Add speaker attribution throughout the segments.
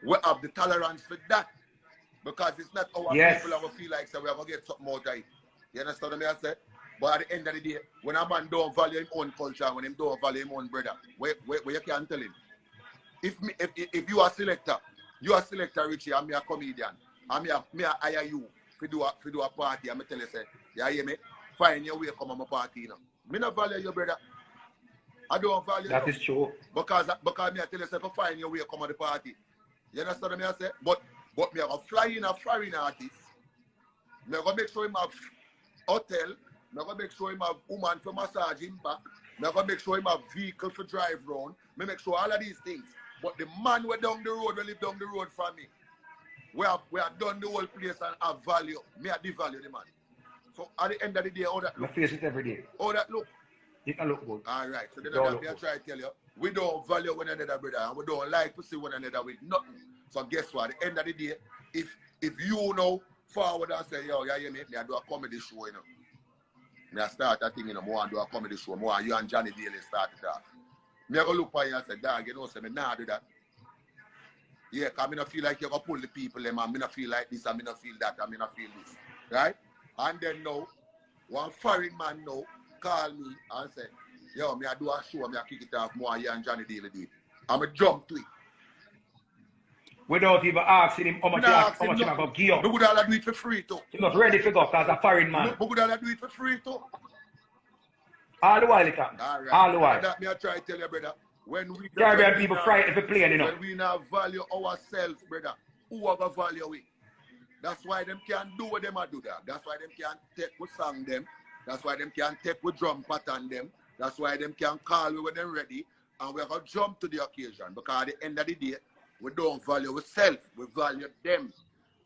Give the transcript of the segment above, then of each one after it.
Speaker 1: we have the tolerance for that. Because it's not our people that will feel like so we are going to get something out of it. You understand what I say? But at the end of the day, when a man don't value his own culture, when he don't value his own brother, where you can tell him. If you are selector, Richie, I'm a comedian. I'm a hire you to do a party. I'm tell you say, you hear me? Find your way come on my party, you know. Me not value your brother. I don't value
Speaker 2: that. Is true.
Speaker 1: Because me I tell you say, find your way come on the party. You understand what I say? But me I go fly in a foreign artist. Me I go make sure him have hotel. Me I go make sure him have woman for massage him back. Me I go make sure him have vehicle for drive round. Me make sure all of these things. But the man we down the road, we live down the road from me. We have done the whole place and have value. Me I devalue the man. So at the end of the day, how that look?
Speaker 2: I face it every day.
Speaker 1: How that look?
Speaker 2: It can look good.
Speaker 1: Alright, so then I try to tell you, we don't value one another, brother, and we don't like to see one another with nothing. So guess what? At the end of the day, if you know forward and say, yo, yeah, me I do a comedy show, you know. Me I start that thing, you know, more and do a comedy show, more and you and Johnny Daly start it off. Me I go look for you and say, dog, you know, say me nah do that. Yeah, because I don't feel like you're going to pull the people, and I don't feel like this, and I don't feel that, and I don't feel this. Right? And then now, one foreign man now call me and say, yo, me I do a show, me I kick it off more, you and Johnny Daly did. I'm a jump to it.
Speaker 2: Without even asking him how much he going to give you.
Speaker 1: We would all do it for free too.
Speaker 2: He's not ready to go because a foreign man.
Speaker 1: We would all do it for free too.
Speaker 2: All the while, can.
Speaker 1: Right.
Speaker 2: All the while.
Speaker 1: That me I try to tell you, brother. When
Speaker 2: Caribbean people frightened if they play, you know.
Speaker 1: When we now value ourselves, brother, who ever value it? That's why them can't do what them do that. That's why them can't take with song them. That's why them can't take with drum pattern them. That's why them can't call we when them ready. And we're going to jump to the occasion. Because at the end of the day, we don't value ourselves. We value them.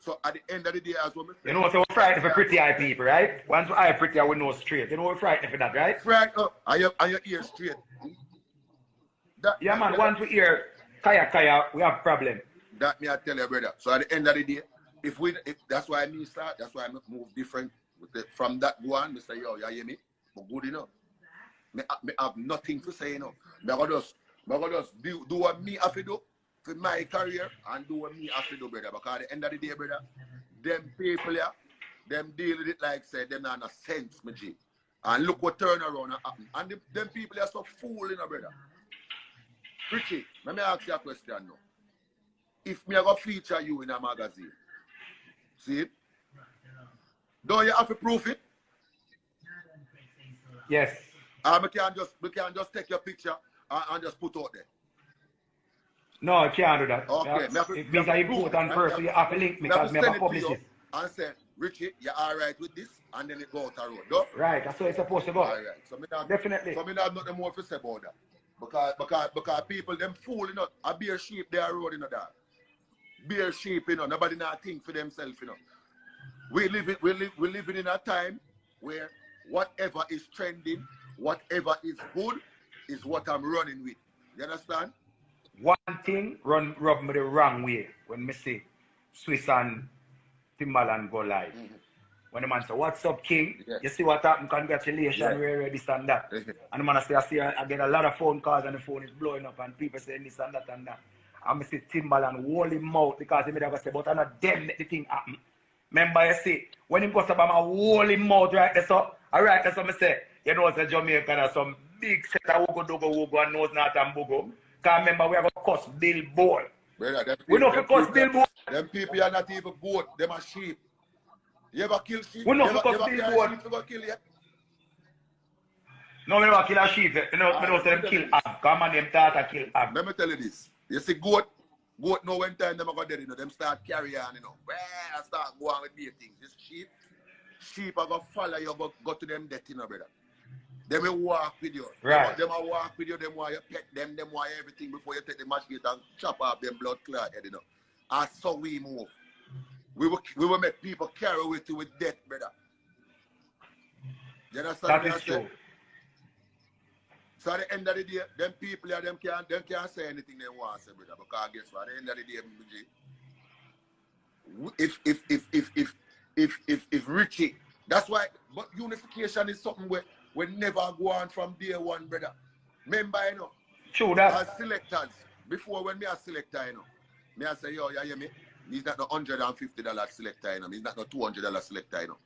Speaker 1: So at the end of the day, as what we say.
Speaker 2: You know, so we're frightened for pretty eye people, right? Once we're pretty, we know straight. You know, we're frightened for that, right?
Speaker 1: Frightened up. And your ear straight.
Speaker 2: Yeah, man, once we hear kaya, we have problem.
Speaker 1: That me I tell you, brother. So at the end of the day, if that's why me start, that's why I move different. From that go on, me say, yo, you hear me? But good enough. Me have nothing to say, you know. Me I just do what me have to do for my career and do what me have to do, brother. Because at the end of the day, brother, them people here, them deal with it like say, them not a sense, me G. And look what turn around and happen. And them people are so fool, you know, brother. Richie, let me ask you a question now. If me go feature you in a magazine, see it? Don't you have to prove it?
Speaker 2: Yes.
Speaker 1: We can just take your picture and just put out there.
Speaker 2: No, you can't do that.
Speaker 1: Okay.
Speaker 2: If it's an important person, you have to link me because I have published it.
Speaker 1: And say, Richie, you're alright with this, and then it go out the road. No?
Speaker 2: Right, that's what it's supposed to go.
Speaker 1: Alright. So
Speaker 2: definitely.
Speaker 1: So I have nothing more to say about that. Because people, them fool, you know, a bear sheep, they are road, you know, that. Bear sheep, you know, nobody not think for themselves, you know. We live in a time where whatever is trending, whatever is good, is what I'm running with. You understand?
Speaker 2: One thing rub me the wrong way when me see Swiss and Timbaland go live. Mm-hmm. When the man say, what's up, King? Yes. You see what happened? Congratulations, we're this and that. And the man say, I get a lot of phone calls and the phone is blowing up and people saying this and that and that. And I see Timbaland hold him mouth because he made have say, but I'm not them let the thing happen. Remember you see, when he goes up, I'm hold him mouth right there, so alright, that's what I say. You know, it's a Jamaican or some big set of Wogo and nose not and Bogo. Because remember, we have a cuss Billboard.
Speaker 1: Brother,
Speaker 2: we know if we cuss Billboard.
Speaker 1: Them people are not even good, them are sheep. You ever kill sheep?
Speaker 2: We know if we cuss Billboard.
Speaker 1: Sheep to go kill you?
Speaker 2: No, we never kill a sheep. You know, we don't say them kill Ab. Come on, them tata kill Ab.
Speaker 1: Let me tell you this. You see goat know when time them go dead, you know, them start carry on, you know. Well, start go on with their things. This sheep are going to follow you, go to them death, you know, brother. They will walk with you.
Speaker 2: Right.
Speaker 1: Them will walk with you, them want you pet them want everything before you take the machete and chop off them blood clot head, you know. And so we move. We will make people carry with you with death, brother. You understand?
Speaker 2: That is true.
Speaker 1: So at the end of the day, them people here, them can't say anything they want to say, brother. Because guess what? At the end of the day, if Richie, that's why, but unification is something where we never go on from day one, brother. Remember, you know,
Speaker 2: true that.
Speaker 1: as selectors, before when me a selector, you know, Me I say, yo, you hear me? He's not no $150 selector, you know. He's not no $200 selector, you know.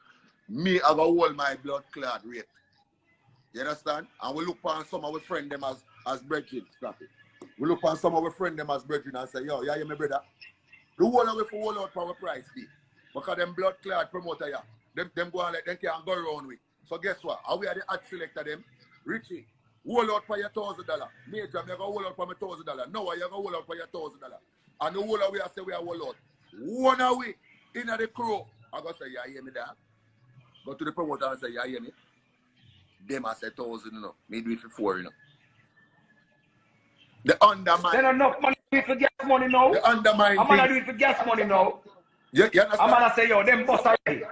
Speaker 1: Me, I go hold my blood clot rate. You understand? And we look upon some of our friends them as brethren. Stop it. We look upon some of our friends them as brethren and say, yo, you hear me, brother? The whole of we for hold out for our price be. Because them blood clot promoter, yeah. Them go and let them can't go around with. So guess what? How we are the ad selector them? Richie, hold out for your $1,000. Major, I'm going to hold out for my $1,000. No, you're going to hold out for your $1,000. And the whole of we are say we are hold out. One away in the crew. I go say, you hear me there? Go to the promoter and say, you hear me? Them I say 1,000, you know. Me do it for 4, you know. The undermine.
Speaker 2: Then enough money for gas money now.
Speaker 1: The undermine.
Speaker 2: I'm gonna do it for gas money now.
Speaker 1: You understand?
Speaker 2: I'm gonna say, yo, them boss already.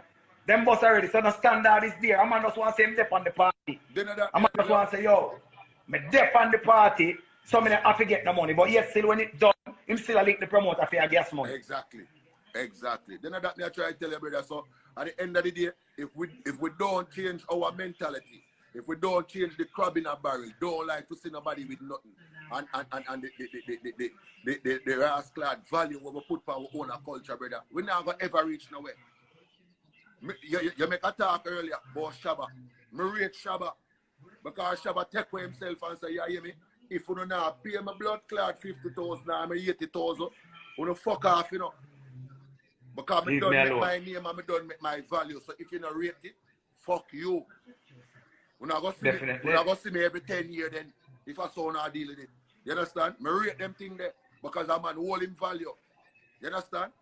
Speaker 2: Them boss already. So the standard is there. I'm gonna just want to say him dep on the party. I'm gonna just want to say, yo, me dep on the party. So I have to get the money. But yet still when it's done, him still link the promoter for your gas money.
Speaker 1: Exactly. Exactly. Then that me I try to tell you, brother. So at the end of the day, if we don't change our mentality, if we don't change the crab in a barrel, don't like to see nobody with nothing, and the rascal value we put for our own culture, brother, we not gonna ever reach nowhere. You make a talk earlier about Shabba. Me rate Shabba because Shabba take away himself and say, you hear me? If you don't now pay my blood clot 50,000 and 80,000, you don't fuck off, you know. Because I don't make my name and I don't make my value. So if you don't rate it, fuck you. We're not going to see me every 10 years then if I saw not deal with it. You understand? I rate them thing there because I'm an holding value. You understand?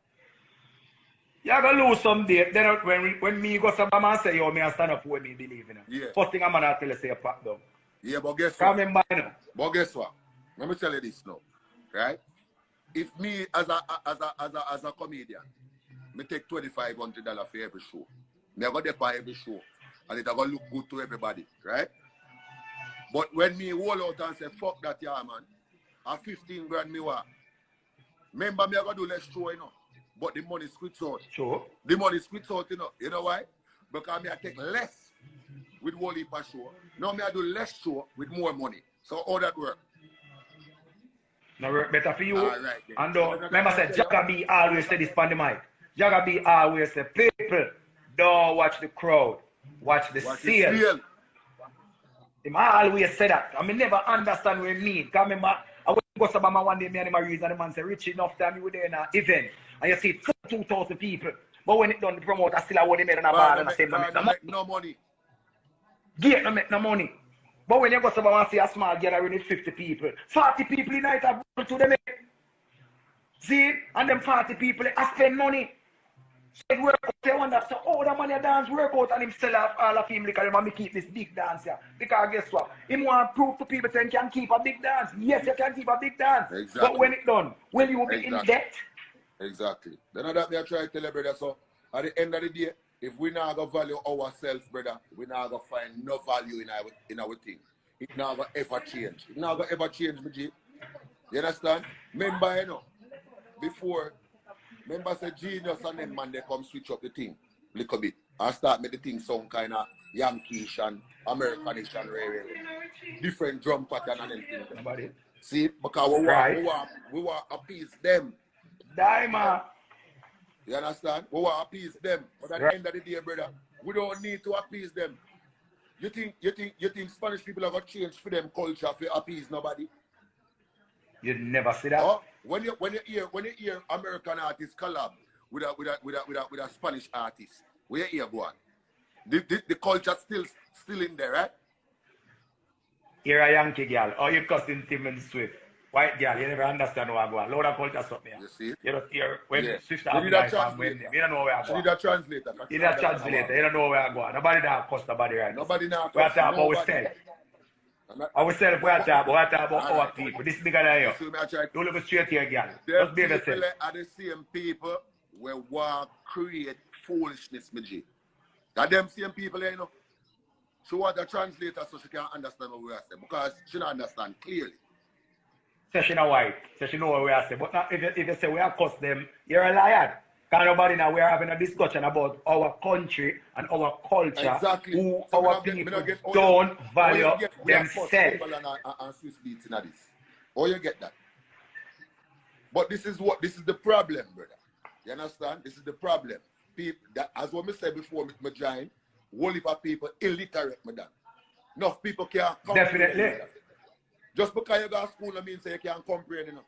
Speaker 2: You're going to lose some day. Then when me go some man say, yo, me I stand up for me believe in it.
Speaker 1: Yeah.
Speaker 2: First thing I'm going to tell you say, pack down.
Speaker 1: Yeah, but guess what?
Speaker 2: Remember, you know.
Speaker 1: But guess what? Let me tell you this now. Right? If me as a comedian, me take $2,500 for every show. Me I go there for every show. And it's going to look good to everybody, right? But when me roll out and say, fuck that, yeah, man, at 15 grand me want. Remember, me I going to do less show, you know. But the money squits out.
Speaker 2: Sure.
Speaker 1: The money squits out, you know. You know why? Because me I take less with one heap of show. Now me I do less show with more money. So how that work?
Speaker 2: Now work better for you.
Speaker 1: All right,
Speaker 2: and remember, say, Jagga B always say this on the mic. Jagga B always say, people don't watch the crowd. Watch the sale. I always say that. I mean, never understand what it means. Because I remember, I went to go to Obama one day, me and my reason, and the man said, Richie, enough time you were there in an event, and you see 2,000 people. But when it done, the promoter still want to make a bar and I say,
Speaker 1: no money.
Speaker 2: Gate no make no money. But when you go to Obama and see a small gathering with 50 people, 40 people in night have to them. See? And them 40 people, they spend money. So work out, they wonder, so oh, the man dance work out and him sell off all of him because he keep this big dance here. Because guess what? He want to prove to people that he can keep a big dance. Yes, you can keep a big dance.
Speaker 1: Exactly.
Speaker 2: But when it done, will you be in debt?
Speaker 1: Exactly. Then that me I try to tell you, brother, so at the end of the day, if we not going to value ourselves, brother, we not going to find no value in our thing. It not going to ever change. It not going to ever change, my G. You understand? Remember, you know, before, remember say Genius and them man, they come switch up the thing a little bit and start make the thing sound kind of Yankees and Americanish and different drum pattern and everything. See, because we want to appease them.
Speaker 2: Diamond.
Speaker 1: You understand? We want to appease them. But at the end of the day, brother, we don't need to appease them. You think Spanish people are going to change for them culture to appease nobody?
Speaker 2: You never see that.
Speaker 1: Oh, when you hear American artists collab with a Spanish artist, where you hear go on? The culture still in there, right?
Speaker 2: You're a Yankee girl. Oh, you cussing Tim and Swift. White girl, you never understand what I go on. Load of culture stuff there.
Speaker 1: You see?
Speaker 2: You don't hear when Swift
Speaker 1: have
Speaker 2: a life and when you don't know where I go.
Speaker 1: You need a translator.
Speaker 2: You need a translator. You don't know where I go on. Nobody now cuss nobody right.
Speaker 1: Nobody now cuss.
Speaker 2: We are talking about ourselves. Ourselves, we are talking about our people. This is bigger than you. Don't look straight here, girl. Just be yourself.
Speaker 1: People are the same people who want to create foolishness, my G. That them same people, you know. She want a translator so she can understand what we are saying. Because she don't understand clearly.
Speaker 2: So she know white. So she know what we are saying. But now, if you say we are cuss them, you're a liar. Because nobody now, we are having a discussion about our country and our culture.
Speaker 1: Exactly.
Speaker 2: Who so our people don't value themselves.
Speaker 1: And Swiss beats in this. Or you get that? But this is the problem, brother. You understand? This is the problem. People, that, as what I said before, me join, whole heap of people illiterate, madam. Enough people can't comprehend.
Speaker 2: Definitely.
Speaker 1: Just because you go to school, I mean, say you can't comprehend, you know.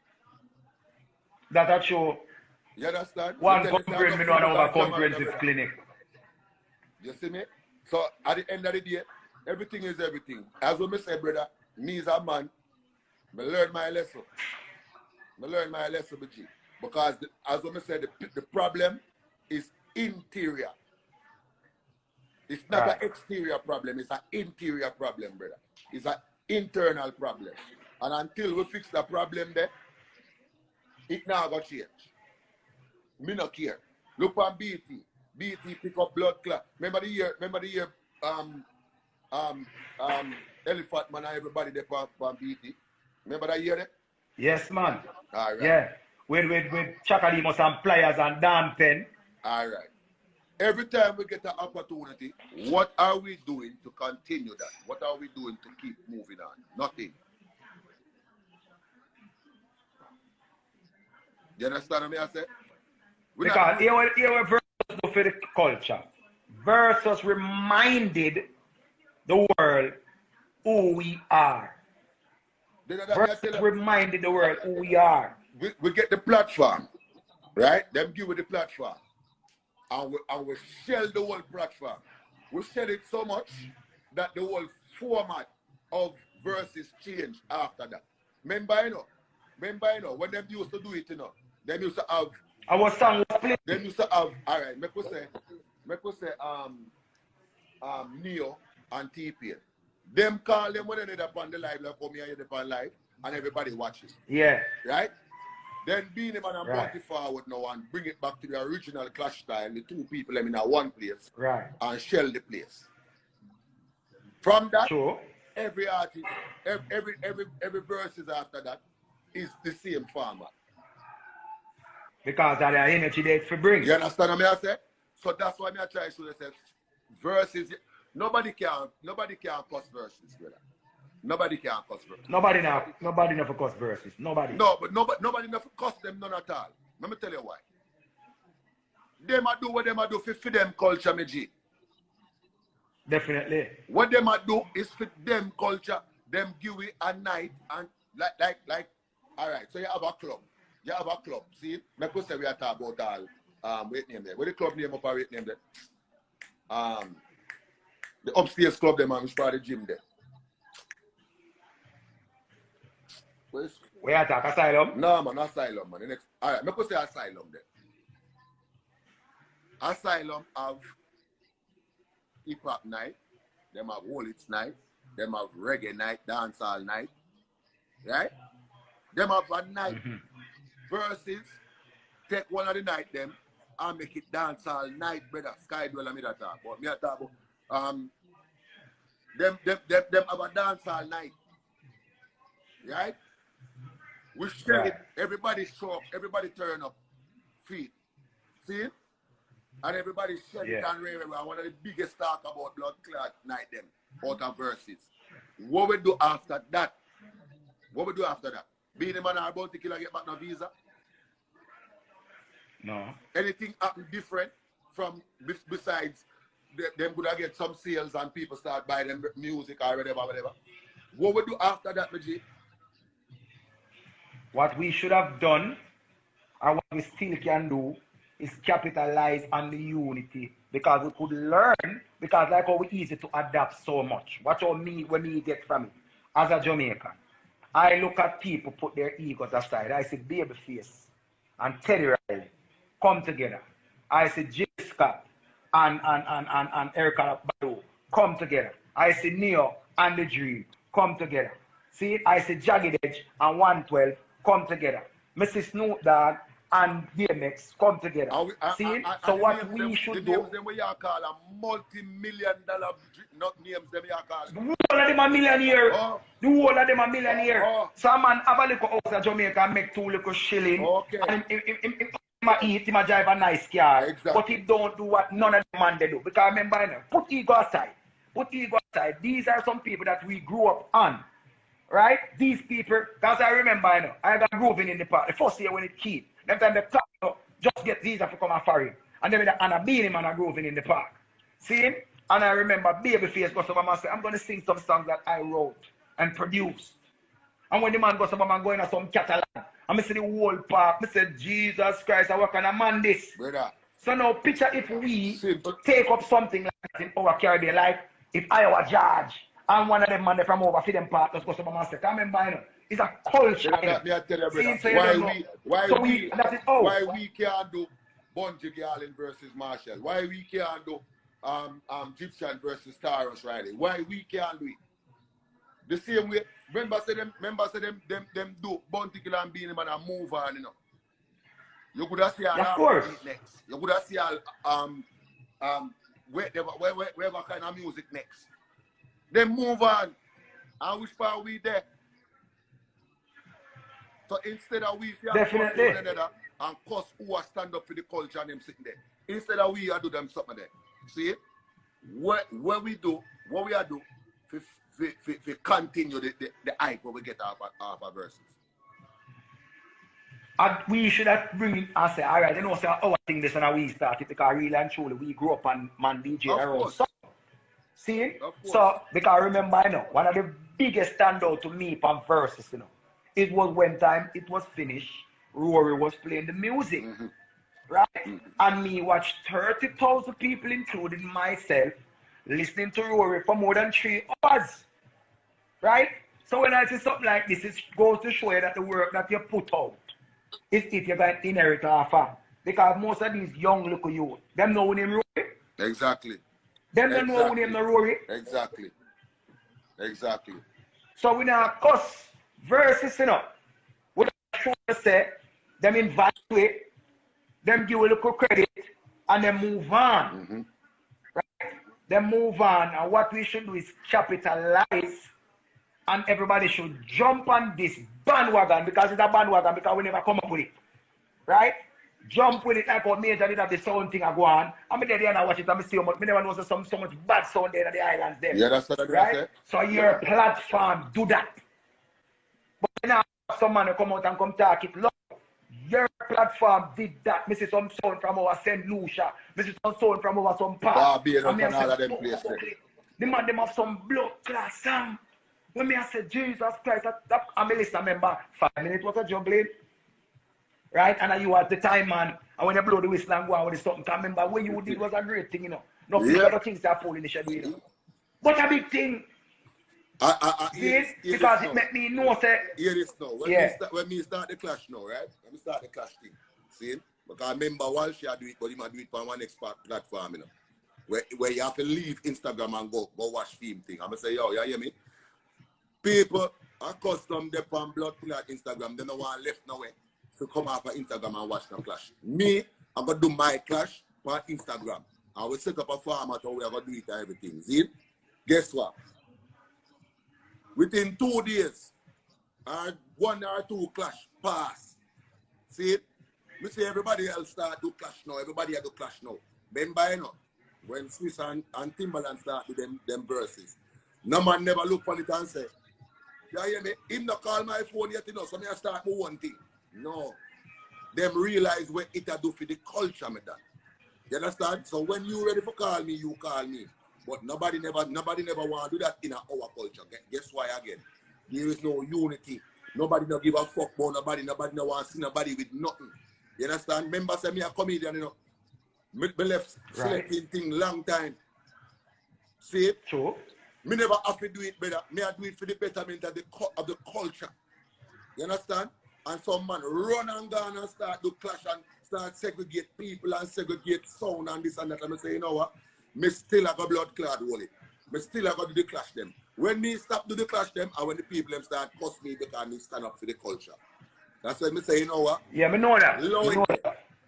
Speaker 2: That's true.
Speaker 1: You understand?
Speaker 2: One comprehend me know about comprehensive clinic.
Speaker 1: You see me? So at the end of the day, everything is everything. As what I say, brother, me as a man, I learn my lesson. BG. Because as what I said, the problem is interior. It's not an exterior problem, it's an interior problem, brother. It's an internal problem. And until we fix the problem there, it now got change. Me not care. Look on BT. BT pick up blood clot. Remember the year Elephant Man and everybody there on BT. Remember that year there?
Speaker 2: Yes, man.
Speaker 1: All right.
Speaker 2: Yeah. With Chakalimos and Pliers and Damn Pen.
Speaker 1: All right. Every time we get an opportunity, what are we doing to continue that? What are we doing to keep moving on? Nothing. You understand what I say?
Speaker 2: Because here versus for the culture. Versus reminded the world who we are. Versus reminded the world who we are.
Speaker 1: We get the platform, right? Them give you the platform. And we shell the whole platform. We shell it so much that the whole format of verses change after that. Remember, you know, when them used to do it, you know, them used to have
Speaker 2: our song was played.
Speaker 1: Them used to have, all right, make we say Neo and T-Pain. Them call them when they're up on the live, like come here, they're on live, and everybody watches.
Speaker 2: Yeah.
Speaker 1: Right? Then Beenie Man and Bounty forward now and bring it back to the original clash style, the two people in one place.
Speaker 2: Right.
Speaker 1: And shell the place. From that,
Speaker 2: sure.
Speaker 1: Every artist, every verses after that is the same format.
Speaker 2: Because of the energy they for bring.
Speaker 1: You understand what I say? So that's why I try to say verses. Nobody can cuss verses, brother. Nobody can cuss verses. Nobody
Speaker 2: never cuss verses. Nobody.
Speaker 1: No, but nobody never cuss them none at all. Let me tell you why. Them a do what them a do for them culture, me G.
Speaker 2: Definitely.
Speaker 1: What them a do is for them culture, them give it a night and like alright, so you have a club. You have a club. See, make us say we are talking about all wait name there. What the club name up or wait name there? The upstairs club them and which part of the gym there.
Speaker 2: We are talking Asylum?
Speaker 1: No man, Asylum man. The next alright, make us say Asylum there. Asylum have hip hop night, them have Wallets night, them have reggae night, dancehall night. Right? Them have a night. Versus take one of the night them and make it dance all night, brother. Sky dwell and me that talk. But me a talk about them have a dance all night. Right? We share it, everybody show up, everybody turn up, feet. See? And everybody share it and rave. One of the biggest talk about blood clot night them out of verses. What we do after that? Beenie Man are about to kill and get back no visa?
Speaker 2: No.
Speaker 1: Anything happen different from besides them could get some sales and people start buying them music or whatever. What we do after that, Majid?
Speaker 2: What we should have done, and what we still can do, is capitalize on the unity. Because we could learn, because like how we easy to adapt so much. Watch how when me get from it. As a Jamaican, I look at people put their egos aside. I see Babyface and Teddy Riley come together. I see J. Scott and Erica Badu come together. I see Neo and The Dream come together. See, I see Jagged Edge and 112 come together. Mrs. Snoop Dogg and DMX come together. See, so what we should do.
Speaker 1: Them we call a multi-million-dollar not names them you call.
Speaker 2: The whole of them a millionaire.
Speaker 1: Oh.
Speaker 2: The whole of them a millionaire.
Speaker 1: Oh.
Speaker 2: Some man have a little house in Jamaica and make 2 little shilling.
Speaker 1: Okay.
Speaker 2: And him eat, him drive a nice car.
Speaker 1: Exactly.
Speaker 2: But he don't do what none of the man they do. Because remember, put ego aside. These are some people that we grew up on. Right? These people, because I remember, you know, I got grooving in the park. The first year when it came, them time the clock, you know, just get these to come and for him. And then and I beat him and I grooving in the park. See him? And I remember Babyface goes over and say, I'm going to sing some songs that I wrote and produced. And when the man goes over and going to some catalog, and I see the whole park, I said, Jesus Christ, I work on a man this.
Speaker 1: Brother.
Speaker 2: So now picture if we take up something like that in our Caribbean, like if I were George, and one of them man from over for them partners goes over and say, come remember, you know, it's a culture.
Speaker 1: Why we can't do Bungie Garland versus Marshall? Why we can't do Egyptian versus Taurus Riley? Why we can't do it? The same way, remember say them do Bunty Kill and Beanie Man and move on, you know. You could have seen next. You could have seen whatever kind of music next. Then move on. And which part we there? So instead of we
Speaker 2: definitely
Speaker 1: and cuss who are stand up for the culture and them sitting there. Instead of we are do them something there. See it? What we do to continue the hype what we get off our verses.
Speaker 2: And we should have bring it and say, all right, you know, say our thing this and we started because really and truly we grew up on man DJ around. So, see? So, because remember, you know, one of the biggest standout to me from verses, you know, it was when time it was finished, Rory was playing the music. Right? And me watched 30,000 people, including myself, listening to Rory for more than 3 hours. Right? So when I say something like this, it goes to show you that the work that you put out is if you're going to inherit a fan. Because most of these young local youth, them know who name Rory.
Speaker 1: Exactly.
Speaker 2: Them don't know who name no Rory.
Speaker 1: Exactly.
Speaker 2: So we now cuss verses, you know. We show you say, them invite it, them give a little credit, and then move on. Right? Then move on, and what we should do is capitalize, and everybody should jump on this bandwagon, because it's a bandwagon, because we never come up with it. Right? Jump with it like how Major did have the sound thing I go on. I'm there and I watch it and I see how much, I never know so much bad sound there in the islands there.
Speaker 1: Yeah, that's what I
Speaker 2: right? So your platform do that. But now some man come out and come talk it loud. Your platform did that. I see some sound from our St. Lucia. I see some sound from our some park.
Speaker 1: And all of them places.
Speaker 2: The man them have some blood class song. When me I say Jesus Christ, I'm a listener member. 5 minutes was a juggling. Right? And you at the time, man, and when you blow the whistle and go out with the something, remember what you did was a great thing, you know. No other things that fall in the shadow, you know. But a big thing. Because it make me know that.
Speaker 1: Hear this now. When me start the clash now, right? When me start the clash thing. See? Because I remember while she do it, but he might do it on one expert platform, you know. Where you have to leave Instagram and go watch film thing. I'm going to say, yo, you hear me? People are accustomed to on blood clot Instagram. They don't want left nowhere. To come off of Instagram and watch the clash. Me, I'm going to do my clash on Instagram. I will set up a format how we are going to do it and everything. See? Guess what? Within 2 days, 1 or 2 clash pass. See? We see everybody else start to clash now. Everybody have to clash now. Remember, you know, when Swiss and Timbaland start with them verses, no man never look on it and say, you hear me? Him not call my phone yet, you know, so me I start with one thing. No. Them realize what it do for the culture, me that. You understand? So when you ready for call me, you call me. But nobody never want to do that in our culture. Guess why again? There is no unity. Nobody no give a fuck about nobody. Nobody no want to see nobody with nothing. You understand? Remember say me a comedian, you know. Me left selecting thing long time. See?
Speaker 2: Sure.
Speaker 1: Me never have to do it better. Me I do it for the betterment of the culture. You understand? And some man run and gone and start to clash and start segregate people and segregate sound and this and that. And I say, you know what? Me still have a blood clot roll it. Me still have to do the clash them. When me stop do the clash them, and when the people them start cuss me because me stand up for the culture. That's why me say, you know what?
Speaker 2: Yeah, me know that.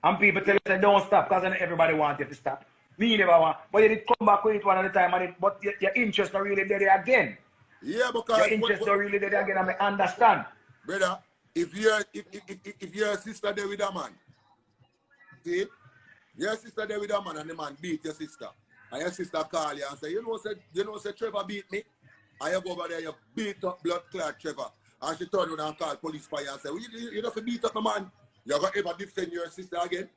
Speaker 2: And people tell us don't stop because everybody wants you to stop. Me never want. But you did come back with it one at a time, and but your interest not really there again.
Speaker 1: Yeah, because
Speaker 2: your interest not really there again, and I understand.
Speaker 1: Brother. If your sister there with a man, see, your sister there with a man and the man beat your sister, and your sister call you and say, you know, say Trevor beat me, and you go over there, you beat up blood clot Trevor. And she turn around and call police fire and say, well, you don't have to beat up my man. You're going to ever defend your sister again?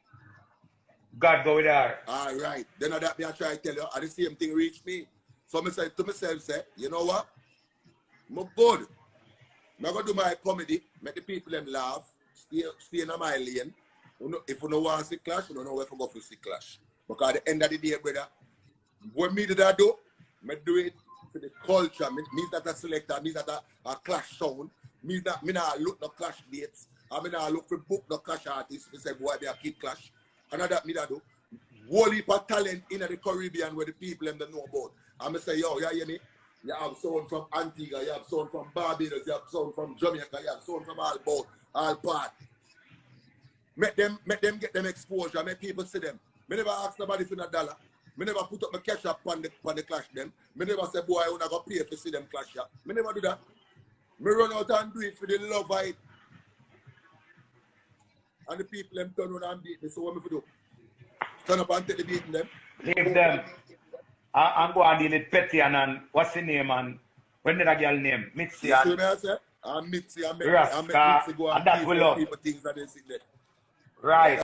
Speaker 2: God go with her.
Speaker 1: All right. Then that me I try to tell you, and the same thing reached me. So I say to myself, say, you know what? I'm good. I'm going to do my comedy, make the people them laugh, stay in my lane. If you don't want to see clash, you don't know where to go for see clash. Because at the end of the day, brother, what me did I do? I do it for the culture. Me that a selector, me that a clash sound. Me not look no clash dates. I mean I look for book no clash artists. Me say boy be a kid clash. And that me that do. Whole heap of talent in the Caribbean where the people them don't know about. And me say, yo, you hear me? You have sound from Antigua, you have sound from Barbados, you have sound from Jamaica, you have sound from all part. Make them get them exposure, make people see them. Me never ask nobody for $1. Me never put up my cash up on the clash them. Me never say, boy, I wanna go pay to see them clash up. Me never do that. Me run out and do it for the love of it. And the people them turn around and beat me. So what me do? Turn up and take the beating them.
Speaker 2: Leave them. I'm going to deal with Petty and what's the name and when did I get her name? Mitzi and...
Speaker 1: You see what I say? I'm Mitzi and
Speaker 2: Mitzi go and
Speaker 1: and that will love. People things that they see there.
Speaker 2: Right.